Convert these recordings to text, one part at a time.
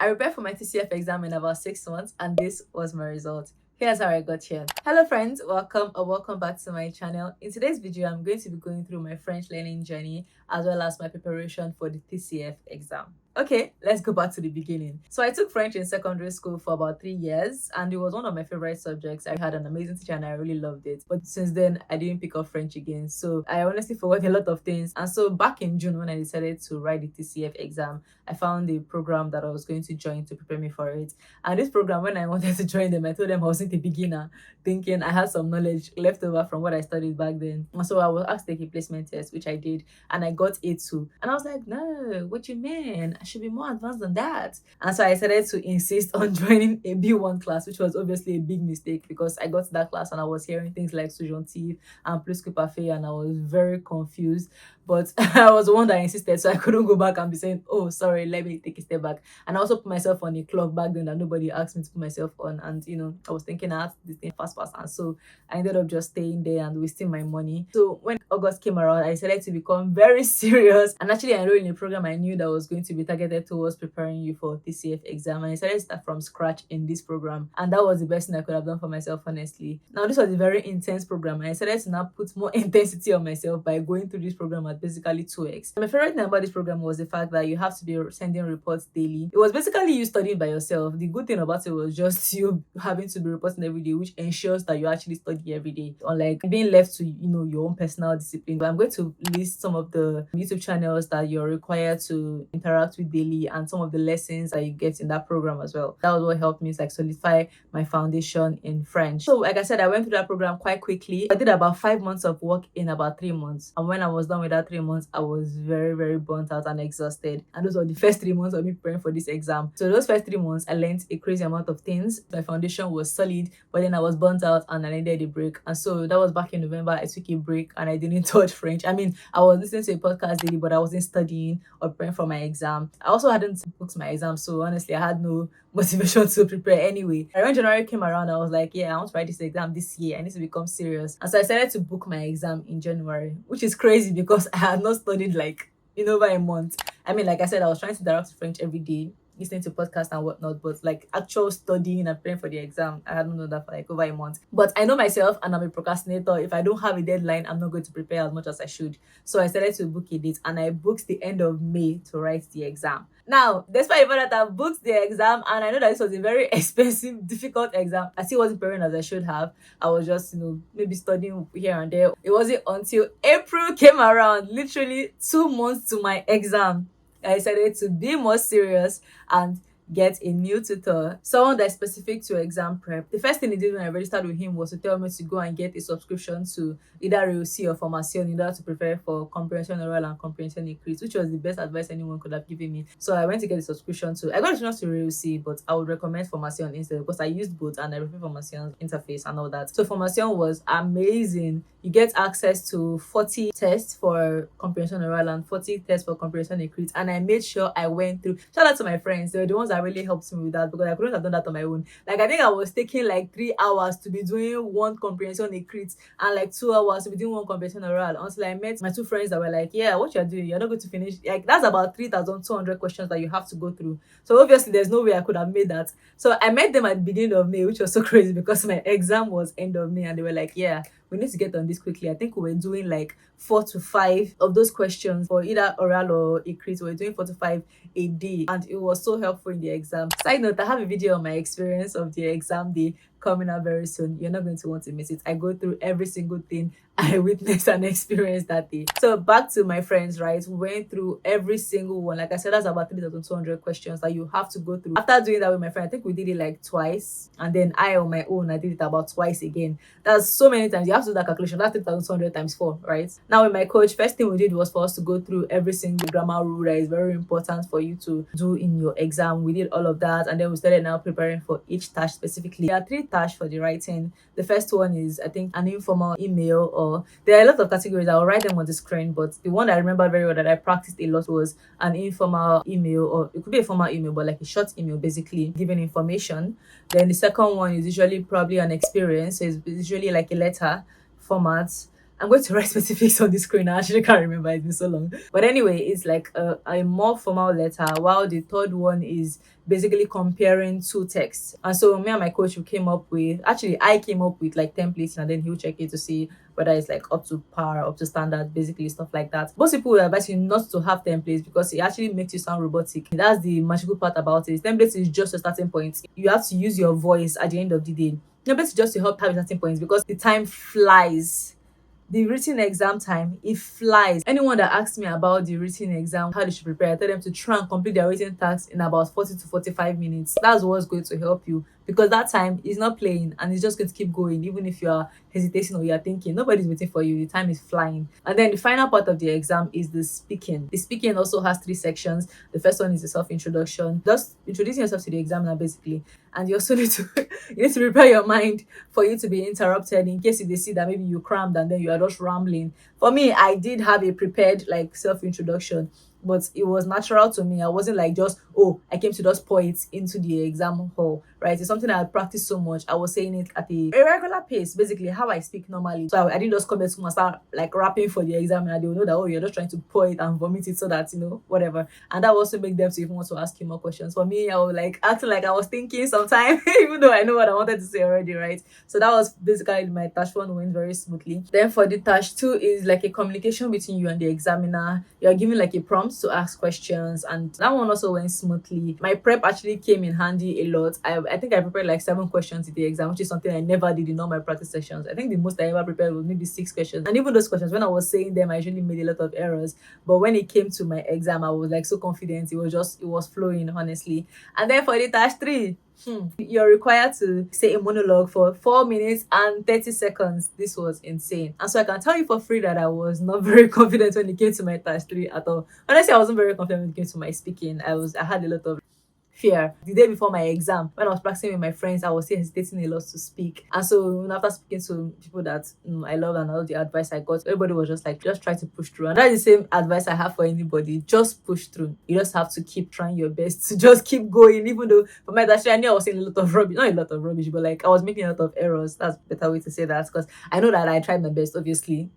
I prepared for my TCF exam in about 6 months, and this was my result. Here's how I got here. Hello friends, welcome or welcome back to my channel. In today's video, I'm going to be going through my French learning journey as well as my preparation for the TCF exam. Okay, let's go back to the beginning. So I took French in secondary school for about 3 years, and it was one of my favorite subjects. I had an amazing teacher and I really loved it. But since then, I didn't pick up French again. So I honestly forgot a lot of things. And so back in June, when I decided to write the TCF exam, I found a program that I was going to join to prepare me for it. And this program, when I wanted to join them, I told them I wasn't a beginner, thinking I had some knowledge left over from what I studied back then. And so I was asked to take a placement test, which I did, and I got A2. And I was like, no, what you mean? I should be more advanced than that. And so I decided to insist on joining a B1 class, which was obviously a big mistake because I got to that class and I was hearing things like subjunctive and plus que parfait, and I was very confused. But I was the one that insisted, so I couldn't go back and be saying, oh, sorry, let me take a step back. And I also put myself on a clock back then that nobody asked me to put myself on. And, I was thinking I had this thing fast. And so I ended up just staying there and wasting my money. So when August came around, I decided to become very serious and actually enroll in a program I knew that was going to be targeted towards preparing you for TCF exam. And I decided to start from scratch in this program. And that was the best thing I could have done for myself, honestly. Now, this was a very intense program. I decided to now put more intensity on myself by going through this program at basically 2x. My favorite thing about this program was the fact that you have to be sending reports daily. It was basically you studying by yourself. The good thing about it was just you having to be reporting every day, which ensures that you actually study every day, unlike being left to your own personal discipline. But I'm going to list some of the YouTube channels that you're required to interact with daily and some of the lessons that you get in that program as well. That was what helped me solidify my foundation in French. So like I said, I went through that program quite quickly. I did about 5 months of work in about 3 months, and when I was done with that 3 months, I was very, very burnt out and exhausted. And those were the first 3 months of me preparing for this exam. So those first 3 months, I learned a crazy amount of things. My foundation was solid, but then I was burnt out and I needed a break. And so that was back in November. I took a break and I didn't touch French. I mean, I was listening to a podcast daily, but I wasn't studying or preparing for my exam. I also hadn't booked my exam, so honestly, I had no motivation to prepare anyway. And when January came around, I was like, yeah, I want to write this exam this year. I need to become serious. And so I decided to book my exam in January, which is crazy because I had not studied in over a month. I mean, like I said, I was trying to direct French every day, listening to podcasts and whatnot, but actual studying and preparing for the exam, I hadn't done that for over a month. But I know myself and I'm a procrastinator. If I don't have a deadline, I'm not going to prepare as much as I should. So I started to book a date and I booked the end of May to write the exam. Now, despite the fact that I booked the exam and I know that this was a very expensive, difficult exam, I still wasn't preparing as I should have. I was just, maybe studying here and there. It wasn't until April came around, literally 2 months to my exam, I decided to be more serious and get a new tutor, someone that's specific to exam prep. The first thing he did when I registered with him was to tell me to go and get a subscription to either REOC or Formation in order to prepare for comprehension oral and comprehension écrit, which was the best advice anyone could have given me. So I went to get a subscription to, I got a subscription to REOC, but I would recommend Formation instead because I used both and I prefer Formation's interface and all that. So Formation was amazing. You get access to 40 tests for comprehension oral and 40 tests for comprehension écrit, and I made sure I went through. Shout out to my friends. They were the ones that really helped me with that because I couldn't have done that on my own. I think I was taking 3 hours to be doing one comprehension écrit and 2 hours to be doing one comprehension oral until I met my 2 friends that were like, yeah, what you're doing, you're not going to finish. That's about 3,200 questions that you have to go through. So obviously there's no way I could have made that. So I met them at the beginning of May, which was so crazy because my exam was end of May, and they were like, yeah, we need to get on this quickly. I think we were doing 4 to 5 of those questions for either oral or écrit. We were doing 4 to 5 a day, and it was so helpful in the exam. Side note, I have a video on my experience of the exam day coming out very soon. You're not going to want to miss it. I go through every single thing I witnessed and experienced that day. So back to my friends, right? We went through every single one. Like I said, that's about 3,200 questions that you have to go through. After doing that with my friend, I think we did it twice, and then I on my own, I did it about twice again. That's so many times. You have to do that calculation. That's 3,200 times 4, right? Now with my coach, first thing we did was for us to go through every single grammar rule that is very important for you to do in your exam. We did all of that, and then we started now preparing for each task specifically. There are 3 tasks for the writing. The first one is, I think, an informal email, or there are a lot of categories. I'll write them on the screen, but the one that I remember very well that I practiced a lot was an informal email, or it could be a formal email, but a short email, basically giving information. Then the second one is usually probably an experience. So it's usually a letter format. I'm going to write specifics on the screen. I actually can't remember, it's been so long. But anyway, it's like a more formal letter, while the third one is basically comparing two texts. And so me and my coach who came up with, actually I came up with like templates, and then he'll check it to see whether it's like up to par, up to standard, basically stuff like that. Most people will advise you not to have templates because it actually makes you sound robotic. That's the magical part about it. Templates is just a starting point. You have to use your voice at the end of the day. Templates is just to help have starting points because the time flies. The written exam time, it flies. Anyone that asks me about the written exam, how they should prepare, I tell them to try and complete their written task in about 40 to 45 minutes. That's what's going to help you, because that time is not playing and it's just going to keep going. Even if you are hesitating or you are thinking, nobody's waiting for you, the time is flying. And then the final part of the exam is the speaking. The speaking also has 3 sections. The first one is the self-introduction, just introducing yourself to the examiner basically. And you also need to you need to prepare your mind for you to be interrupted in case if they see that maybe you crammed and then you are just rambling. For me, I did have a prepared like self-introduction, but it was natural to me. I wasn't like just, oh, I came to just pour it into the exam hall, right? It's something I practiced so much. I was saying it at a regular pace, basically how I speak normally. So I didn't just come to school and start like rapping for the examiner. They will know that, oh, you're just trying to pour it and vomit it so that, whatever. And that also make them to even want to ask you more questions. For me, I was like acting like I was thinking sometime, even though I know what I wanted to say already, right? So that was basically my task 1 went very smoothly. Then for the task 2 is like a communication between you and the examiner. You're given like a prompt to ask questions, and that one also went smoothly. My prep actually came in handy a lot. I think I prepared like 7 questions in the exam, which is something I never did in all my practice sessions. I think the most I ever prepared was maybe 6 questions, and even those questions, when I was saying them, I usually made a lot of errors. But when it came to my exam, I was like so confident. It was flowing, honestly. And then for the task 3, you're required to say a monologue for 4 minutes and 30 seconds. This was insane. And so I can tell you for free that I was not very confident when it came to my task 3 at all. Honestly, I wasn't very confident when it came to my speaking. I had a lot of fear. The day before my exam, when I was practicing with my friends, I was still hesitating a lot to speak. And so after speaking to people that I love and all the advice I got, everybody was just like, just try to push through. And that's the same advice I have for anybody. Just push through. You just have to keep trying your best to just keep going. Even though for my task, I knew I was saying a lot of rubbish, not a lot of rubbish, but like I was making a lot of errors. That's a better way to say that, because I know that I tried my best, obviously.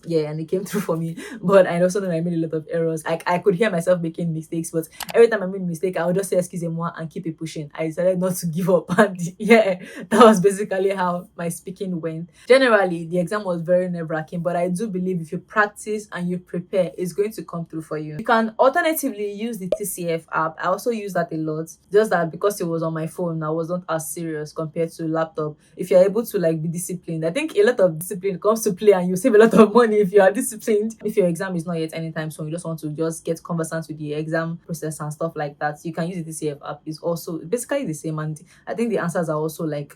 Yeah, and it came through for me, but I also know I made a lot of errors. I could hear myself making mistakes, but every time I made a mistake, I would just say excusez-moi and keep it pushing. I decided not to give up, and yeah, that was basically how my speaking went. Generally, the exam was very nerve-wracking, but I do believe if you practice and you prepare, it's going to come through for you. You can alternatively use the TCF app. I also use that a lot, just that because it was on my phone, I wasn't as serious compared to laptop. If you're able to like be disciplined, I think a lot of discipline comes to play, and you save a lot of money if you are disciplined. If your exam is not yet anytime soon, you just want to just get conversant with the exam process and stuff like that, you can use the TCF app. It's also basically the same, and I think the answers are also like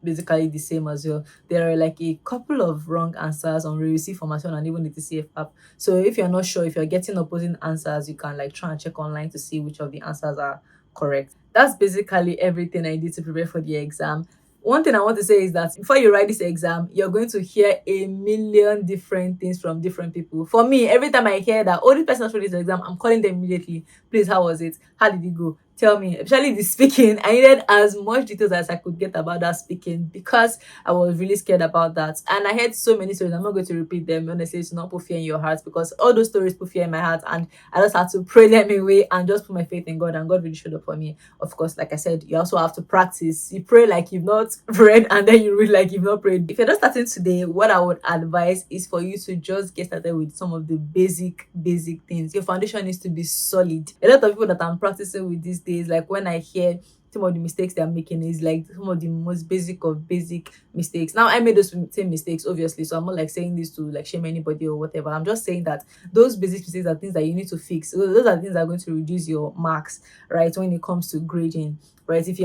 basically the same as well. There are like a couple of wrong answers on receive formatting and even the TCF app. So if you're not sure, if you're getting opposing answers, you can like try and check online to see which of the answers are correct. That's basically everything I did to prepare for the exam. One thing I want to say is that before you write this exam, you're going to hear a million different things from different people. For me, every time I hear that, oh, this person has wrote this exam, I'm calling them immediately. Please, how was it? How did it go? Tell me. Especially the speaking, I needed as much details as I could get about that speaking because I was really scared about that. And I heard so many stories. I'm not going to repeat them. Honestly, it's not put fear in your heart, because all those stories put fear in my heart, and I just had to pray them away and just put my faith in God, and God really showed up for me. Of course, like I said, you also have to practice. You pray like you've not read, and then you read like you've not prayed. If you're just starting today, what I would advise is for you to just get started with some of the basic things. Your foundation needs to be solid. A lot of people that I'm practicing with these days, like when I hear some of the mistakes they're making, is like some of the most basic of basic mistakes. Now, I made those same mistakes, obviously, so I'm not like saying this to like shame anybody or whatever. I'm just saying that those basic mistakes are things that you need to fix. Those are things that are going to reduce your marks, right, when it comes to grading, right? If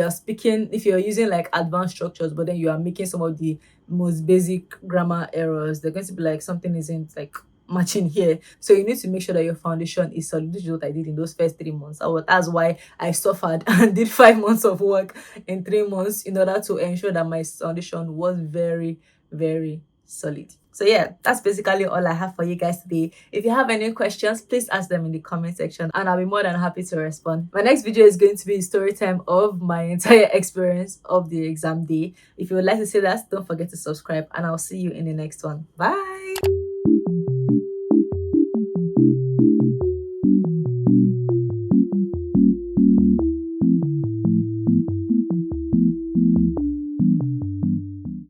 you're using like advanced structures, but then you are making some of the most basic grammar errors, they're going to be like something isn't like matching here. So you need to make sure that your foundation is solid. This is what I did in those first 3 months. That's why I suffered and did 5 months of work in 3 months in order to ensure that my foundation was very, very solid. So yeah, that's basically all I have for you guys today. If you have any questions, please ask them in the comment section and I'll be more than happy to respond. My next video is going to be a story time of my entire experience of the exam day. If you would like to see that, don't forget to subscribe, and I'll see you in the next one. Bye.